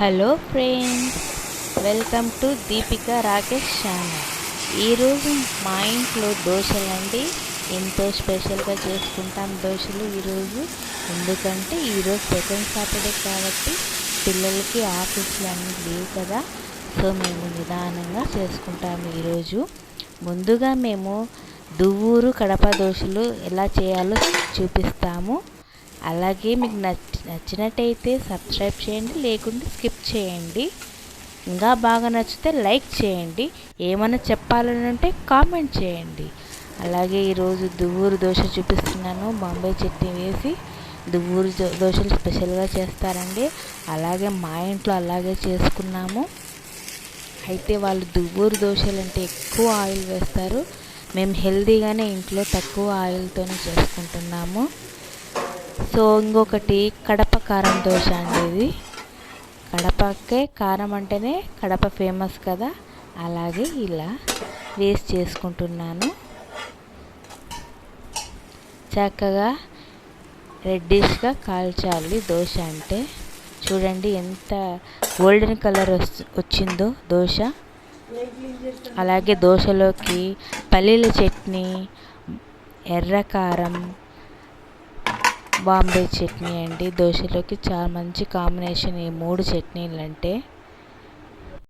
Hello friends, welcome to Deepika Rakesh channel. ఈరోజు మా ఇంట్లో దోశలండి. ఎంతో స్పెషల్గా చేసుకుంటాం దోశలు ఈరోజు. ఎందుకంటే ఈరోజు సెకండ్ సాటర్డే కాబట్టి పిల్లలకి ఆఫీస్లు అన్నీ లేవు కదా, సో మేము నిదానంగా చేసుకుంటాము ఈరోజు. ముందుగా మేము దువ్వూరు కడప దోశలు ఎలా చేయాలో చూపిస్తాము. అలాగే మీకు నచ్చినట్టయితే సబ్స్క్రైబ్ చేయండి, లేకుంటే స్కిప్ చేయండి. ఇంకా బాగా నచ్చితే లైక్ చేయండి. ఏమైనా చెప్పాలని ఉంటే కామెంట్ చేయండి. అలాగే ఈరోజు దువ్వూరు దోశ చూపిస్తున్నాను. బాంబే చట్నీ వేసి దువ్వూరు దోశలు స్పెషల్గా చేస్తారండి. అలాగే మా ఇంట్లో అలాగే చేసుకున్నాము. అయితే వాళ్ళు దువ్వూరు దోశలు అంటే ఎక్కువ ఆయిల్ వేస్తారు. మేము హెల్తీగానే ఇంట్లో తక్కువ ఆయిల్తోనే చేసుకుంటున్నాము. సో ఇంకొకటి కడప కారం దోశ అండి. ఇది కడపకే కారం అంటేనే కడప ఫేమస్ కదా, అలాగే ఇలా వేస్ట్ చేసుకుంటున్నాను. చక్కగా రెడ్డిష్గా కాల్చాలి దోశ అంటే. చూడండి ఎంత గోల్డెన్ కలర్ వచ్చిందో దోశ. అలాగే దోశలోకి పల్లీల చట్నీ, ఎర్రకారం, బాంబే చట్నీ అండి. దోశలోకి చాలా మంచి కాంబినేషన్ ఈ మూడు చట్నీలు అంటే.